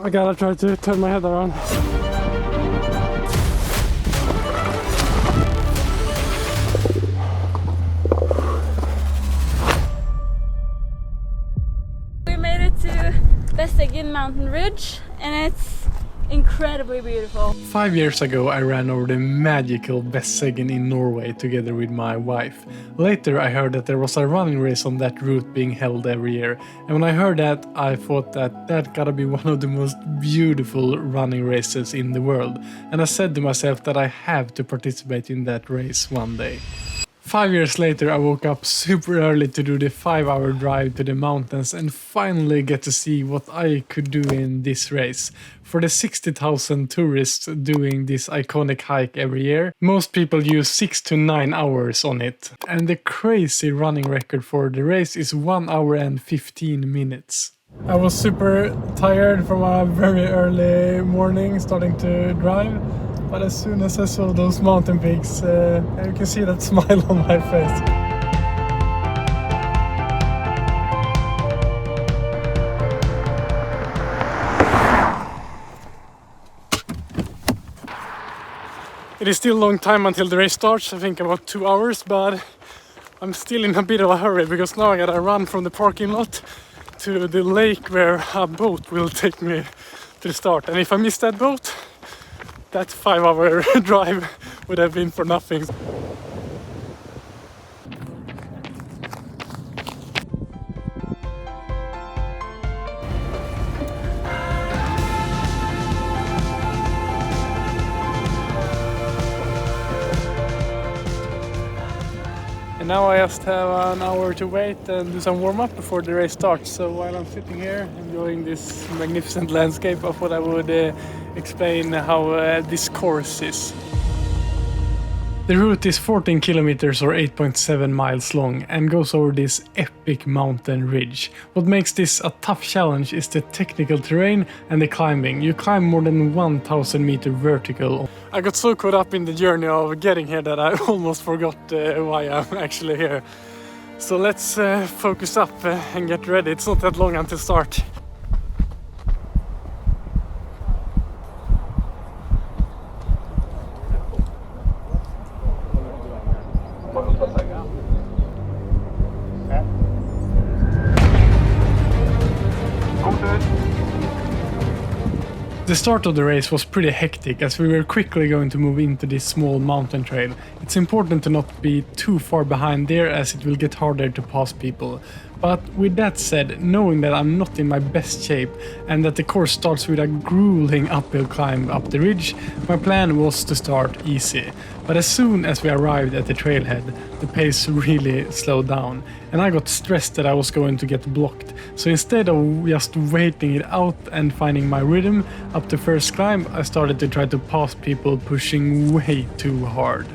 I gotta try to turn my head around. We made it to Besseggen mountain ridge and it's incredibly beautiful. 5 years ago I ran over the magical Besseggen in Norway together with my wife. Later I heard that there was a running race on that route being held every year, and when I heard that I thought that gotta be one of the most beautiful running races in the world, and I said to myself that I have to participate in that race one day. 5 years later I woke up super early to do the 5-hour drive to the mountains and finally get to see what I could do in this race. For the 60,000 tourists doing this iconic hike every year, most people use 6 to 9 hours on it. And the crazy running record for the race is 1 hour and 15 minutes. I was super tired from a very early morning starting to drive. But as soon as I saw those mountain peaks, you can see that smile on my face. It is still a long time until the race starts, I think about 2 hours, but I'm still in a bit of a hurry because now I gotta run from the parking lot to the lake where a boat will take me to the start. And if I miss that boat, that 5-hour drive would have been for nothing. And now I just have an hour to wait and do some warm-up before the race starts. So while I'm sitting here enjoying this magnificent landscape, I thought I would explain how this course is. The route is 14 kilometers or 8.7 miles long and goes over this epic mountain ridge. What makes this a tough challenge is the technical terrain and the climbing. You climb more than 1,000 meter vertical. I got so caught up in the journey of getting here that I almost forgot why I'm actually here. So let's focus up and get ready. It's not that long until start. The start of the race was pretty hectic as we were quickly going to move into this small mountain trail. It's important to not be too far behind there as it will get harder to pass people. But with that said, knowing that I'm not in my best shape and that the course starts with a grueling uphill climb up the ridge, my plan was to start easy. But as soon as we arrived at the trailhead, the pace really slowed down and I got stressed that I was going to get blocked. So instead of just waiting it out and finding my rhythm up the first climb, I started to try to pass people pushing way too hard.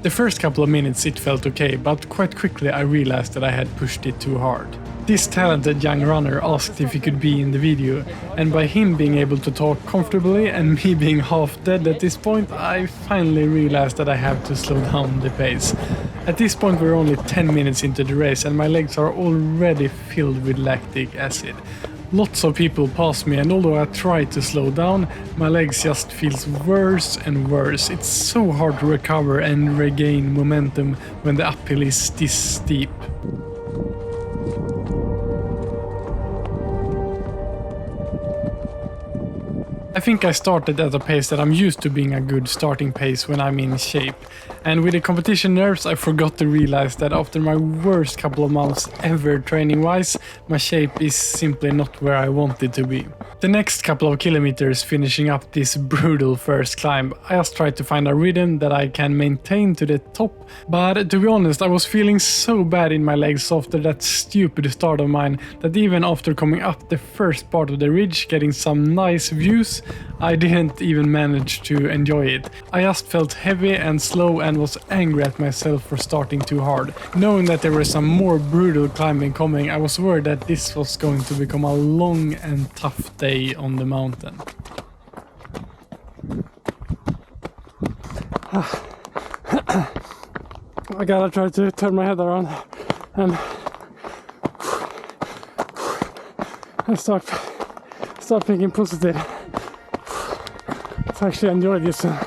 The first couple of minutes it felt okay, but quite quickly I realized that I had pushed it too hard. This talented young runner asked if he could be in the video, and by him being able to talk comfortably and me being half dead at this point, I finally realized that I have to slow down the pace. At this point we're only 10 minutes into the race and my legs are already filled with lactic acid. Lots of people pass me and although I try to slow down, my legs just feels worse and worse. It's so hard to recover and regain momentum when the uphill is this steep. I think I started at a pace that I'm used to being a good starting pace when I'm in shape. And with the competition nerves, I forgot to realize that after my worst couple of months ever training-wise, my shape is simply not where I want it to be. The next couple of kilometers finishing up this brutal first climb, I just tried to find a rhythm that I can maintain to the top, but to be honest, I was feeling so bad in my legs after that stupid start of mine that even after coming up the first part of the ridge, getting some nice views, I didn't even manage to enjoy it. I just felt heavy and slow and was angry at myself for starting too hard. Knowing that there was some more brutal climbing coming, I was worried that this was going to become a long and tough day on the mountain. I gotta try to turn my head around and start start thinking positive. Let's actually enjoy this. I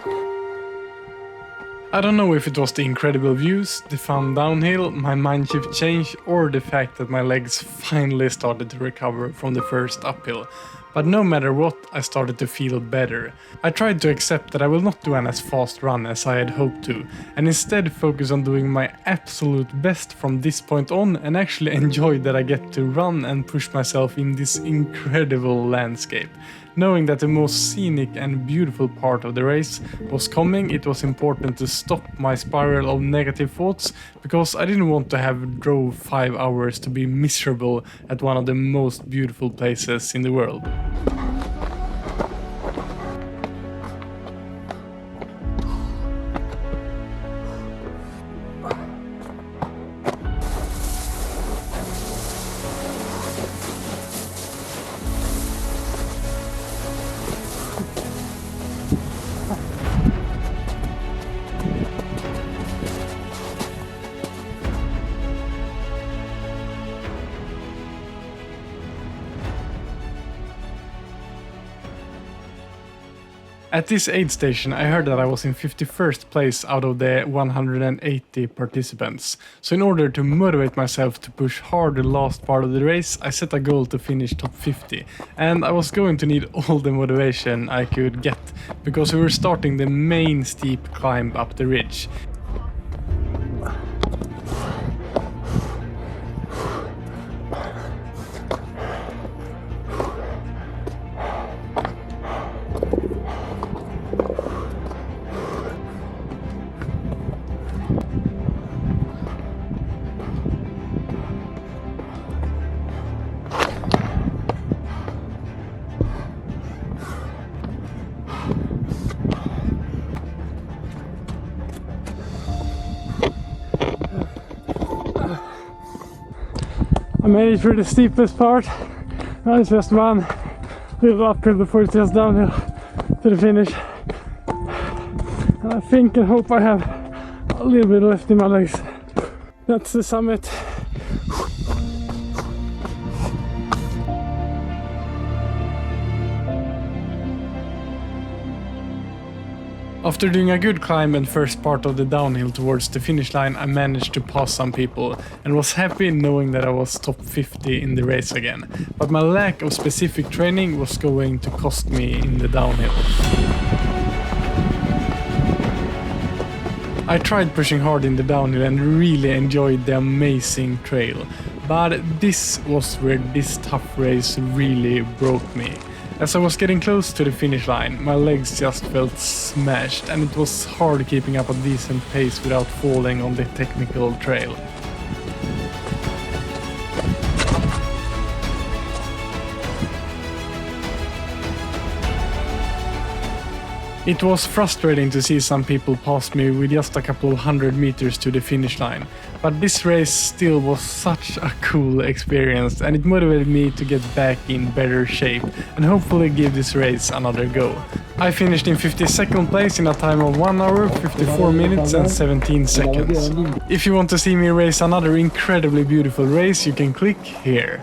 don't know if it was the incredible views, the fun downhill, my mind shift change, or the fact that my legs finally started to recover from the first uphill. But no matter what, I started to feel better. I tried to accept that I will not do an as fast run as I had hoped to, and instead focus on doing my absolute best from this point on and actually enjoy that I get to run and push myself in this incredible landscape. Knowing that the most scenic and beautiful part of the race was coming, it was important to stop my spiral of negative thoughts, because I didn't want to have drove 5 hours to be miserable at one of the most beautiful places in the world. At this aid station, I heard that I was in 51st place out of the 180 participants. So in order to motivate myself to push hard the last part of the race, I set a goal to finish top 50. And I was going to need all the motivation I could get, because we were starting the main steep climb up the ridge. I made it through the steepest part. Now it's just one little uphill before it's just downhill to the finish. And I think and hope I have a little bit left in my legs. That's the summit. After doing a good climb and first part of the downhill towards the finish line, I managed to pass some people and was happy knowing that I was top 50 in the race again. But my lack of specific training was going to cost me in the downhill. I tried pushing hard in the downhill and really enjoyed the amazing trail. But this was where this tough race really broke me. As I was getting close to the finish line, my legs just felt smashed, and it was hard keeping up a decent pace without falling on the technical trail. It was frustrating to see some people pass me with just a couple of 100 meters to the finish line, but this race still was such a cool experience, and it motivated me to get back in better shape and hopefully give this race another go. I finished in 52nd place in a time of 1 hour, 54 minutes and 17 seconds. If you want to see me race another incredibly beautiful race, you can click here.